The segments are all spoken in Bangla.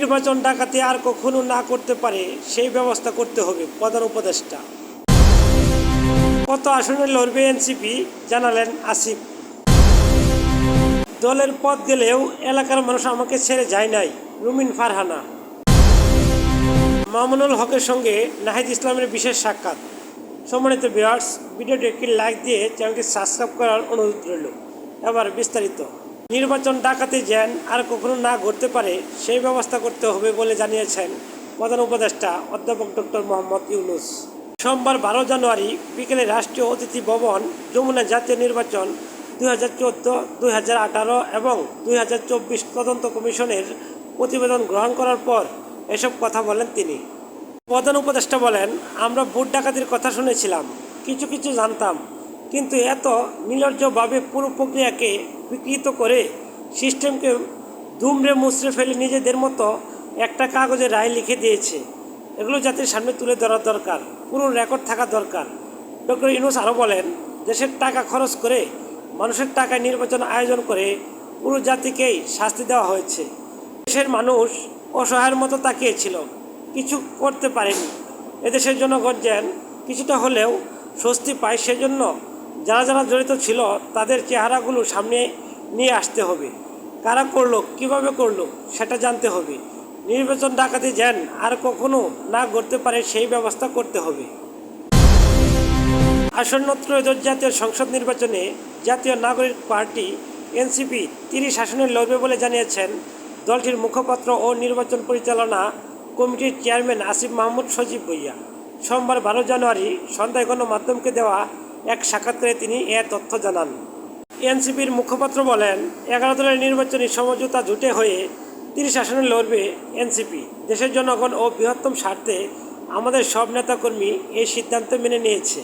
নির্বাচন ডাকাতি আর কখনো না করতে পারে সেই ব্যবস্থা করতে হবে প্রধান উপদেষ্টা। কত আসনে লড়বে এনসিপি জানালেন আসিফ। দলের পথ গেলেও এলাকার মানুষ আমাকে ছেড়ে যায় নাই রুমিন ফারহানা। মামুনুল হকের সঙ্গে নাহিদ ইসলামের বিশেষ সাক্ষাৎ। সম্মানিত ভিউয়ার্স, ভিডিওটি একটি লাইক দিয়ে চ্যানেলটি সাবস্ক্রাইব করার অনুরোধ রইল। এবার বিস্তারিত। নির্বাচন ডাকাতি যেন আর কখনো না ঘটতে পারে সেই ব্যবস্থা করতে হবে বলে জানিয়েছেন প্রধান উপদেষ্টা অধ্যাপক ডক্টর মোহাম্মদ ইউনূস। সোমবার 12 জানুয়ারি বিকেলে রাষ্ট্রীয় অতিথি ভবন যমুনা জাতীয় নির্বাচন 2014, 2018 এবং 2024 তদন্ত কমিশনের প্রতিবেদন গ্রহণ করার পর এসব কথা বলেন তিনি। প্রধান উপদেষ্টা বলেন, আমরা ভোট ডাকাতির কথা শুনেছিলাম, কিছু কিছু জানতাম, কিন্তু এত নির্লজ্জভাবে পুরো প্রক্রিয়াকে বিকৃত করে সিস্টেমকে দুমড়ে মুচড়ে ফেলে নিজেদের মতো একটা কাগজে রায় লিখে দিয়েছে। এগুলো জাতির সামনে তুলে ধরা দরকার, পুরো রেকর্ড থাকা দরকার। ডক্টর ইউনূস আরও বলেন, দেশের টাকা খরচ করে মানুষের টাকায় নির্বাচন আয়োজন করে পুরো জাতিকেই শাস্তি দেওয়া হয়েছে। দেশের মানুষ অসহায়ের মতো তাকিয়েছিল, কিছু করতে পারেনি। এদেশের জনগণ যেন কিছুটা হলেও স্বস্তি পায়, সেজন্য যারা যারা জড়িত ছিল তাদের চেহারাগুলো সামনে নিয়ে আসতে হবে। কারা করলো, কিভাবে করলো সেটা জানতে হবে। নির্বাচন ডাকাতি যেন আর কখনো না ঘটতে পারে সেই ব্যবস্থা করতে হবে। আসন্ন ত্রয়োদশ জাতীয় সংসদ নির্বাচনে জাতীয় নাগরিক পার্টি এনসিপি 30 আসনে লড়বে বলে জানিয়েছেন দলটির মুখপাত্র ও নির্বাচন পরিচালনা কমিটির চেয়ারম্যান আসিফ মাহমুদ সজীব ভুঁইয়া। সোমবার 12 জানুয়ারি সন্ধ্যায় গণমাধ্যমকে দেওয়া এক সাক্ষাৎকারে তিনি এ তথ্য জানান। এনসিপির মুখপাত্র বলেন, 11 দলের নির্বাচনী সমঝোতা জোটে হয়ে 30 আসনে লড়বে এনসিপি। দেশের জনগণ ও বৃহত্তম স্বার্থে আমাদের সব নেতাকর্মী এই সিদ্ধান্ত মেনে নিয়েছে।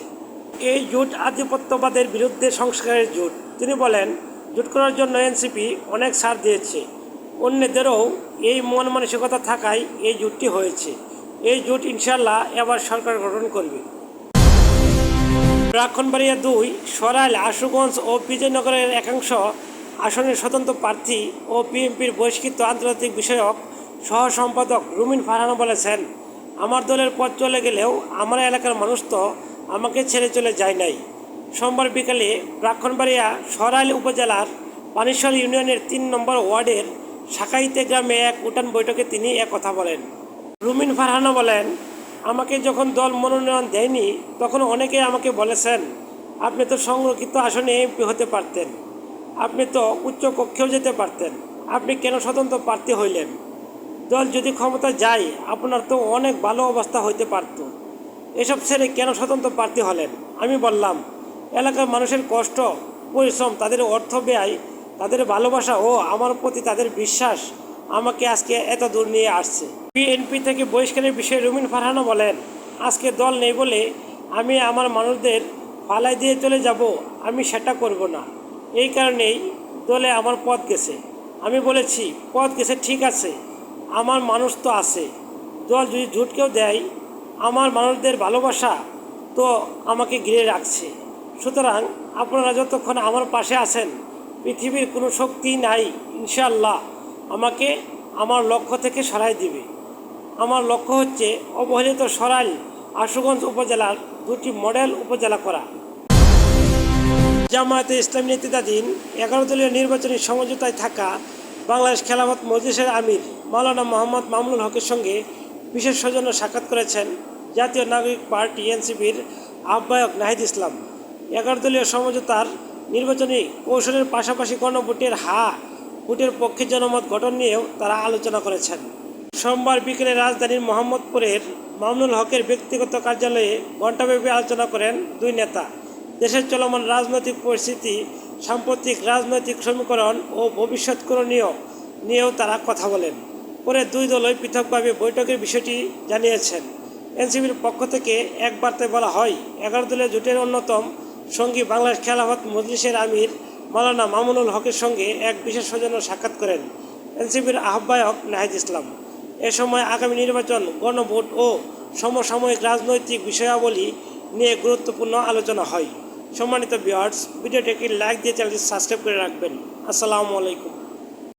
এই জোট আধিপত্যবাদের বিরুদ্ধে সংস্কারের জোট। তিনি বলেন, জোট করার জন্য এনসিপি অনেক ছাড় দিয়েছে, অন্যদেরও এই মন মানসিকতা থাকায় এই জোটটি হয়েছে। এই জোট ইনশাল্লাহ এবার সরকার গঠন করবে। ব্রাহ্মণবাড়িয়া 2, সরাইল, আশুগঞ্জ ও বিজয়নগরের একাংশ আসনের স্বতন্ত্র প্রার্থী ও বিএনপির বহিষ্কৃত আন্তর্জাতিক বিষয়ক সহ সম্পাদক রুমিন ফারহানা বলেছেন, আমার দলের পথ চলে গেলেও আমার এলাকার মানুষ তো আমাকে ছেড়ে চলে যায় নাই। সোমবার বিকালে ব্রাহ্মণবাড়িয়া সরাইল উপজেলার পানিশাল ইউনিয়নের 3 নম্বর ওয়ার্ডের শাকাইতে গ্রামে এক উঠান বৈঠকে তিনি কথা বলেন। রুমিন ফারহানা বলেন, আমাকে যখন দল মনোনয়ন দেয়নি তখন অনেকেই আমাকে বলেছেন, আপনি তো সংরক্ষিত আসনে এমপি হতে পারতেন, আপনি তো উচ্চ কক্ষেও যেতে পারতেন, আপনি কেন স্বতন্ত্র প্রার্থী হইলেন? দল যদি ক্ষমতা যায় আপনার তো অনেক ভালো অবস্থা হইতে পারত, এসব ছেড়ে কেন স্বতন্ত্র প্রার্থী হলেন? আমি বললাম, এলাকার মানুষের কষ্ট, পরিশ্রম, তাদের অর্থ ব্যয়, তাদের ভালোবাসা ও আমার প্রতি তাদের বিশ্বাস আমাকে আজকে এত দূর নিয়ে আসছে। বিএনপি থেকে বহিষ্কারের বিষয়ে রুমিন ফারহানা বলেন, আজকে দল নেই বলে আমি আমার মানুষদের ফালাই দিয়ে চলে যাব, আমি সেটা করব না। এই কারণেই দলে আমার পথ গেছে। আমি বলেছি, পথ গেছে ঠিক আছে, আমার মানুষ তো আছে। দল যদি জোটকেও দেয়, আমার মানুষদের ভালোবাসা তো আমাকে ঘিরে রাখছে। সুতরাং আপনারা যতক্ষণ আমার পাশে আছেন, পৃথিবীর কোনো শক্তি নাই ইনশাআল্লাহ আমাকে আমার লক্ষ্য থেকে সরাই দিবে। আমার লক্ষ্য হচ্ছে অবহেলিত সরাইল আশুগঞ্জ উপজেলার 2টি মডেল উপজেলা করা। জামায়াতে ইসলামী নেতৃত্বাধীন 11 দলীয় নির্বাচনী সমঝোতায় থাকা বাংলাদেশ খেলাফত মজলিসের আমির মাওলানা মোহাম্মদ মামুনুল হকের সঙ্গে বিশেষ সৌজন্য সাক্ষাৎ করেছেন জাতীয় নাগরিক পার্টি এনসিপির আহ্বায়ক নাহিদ ইসলাম। 11 দলীয় সমঝোতার নির্বাচনী কৌশলের পাশাপাশি ভোটের পক্ষে জনমত গঠন নিয়েও তারা আলোচনা করেছেন। সোমবার বিকেলে রাজধানীর মোহাম্মদপুরের মামুনুল হকের ব্যক্তিগত কার্যালয়ে ঘণ্টাব্যাপী আলোচনা করেন দুই নেতা। দেশের চলমান রাজনৈতিক পরিস্থিতি, সাম্প্রতিক রাজনৈতিক সমীকরণ ও ভবিষ্যৎ করণীয় নিয়েও তারা কথা বলেন। পরে দুই দলই পৃথকভাবে বৈঠকের বিষয়টি জানিয়েছেন। এনসিপির পক্ষ থেকে এক বার্তায় বলা হয়, 11 দলীয় জোটের অন্যতম সঙ্গী বাংলাদেশ খেলাফত মজলিসের আমির মাওলানা মামুনুল হকের সঙ্গে এক বিশেষ সৌজন্য সাক্ষাৎ করেন এনসিপির আহ্বায়ক নাহিদ ইসলাম। এ সময় আগামী নির্বাচন, গণভোট ও সমসাময়িক রাজনৈতিক বিষয়াবলী নিয়ে গুরুত্বপূর্ণ আলোচনা হয়। সম্মানিত ভিউয়ার্স, ভিডিওটিকে লাইক দিয়ে চ্যানেলটি সাবস্ক্রাইব করে রাখবেন। আসসালামু আলাইকুম।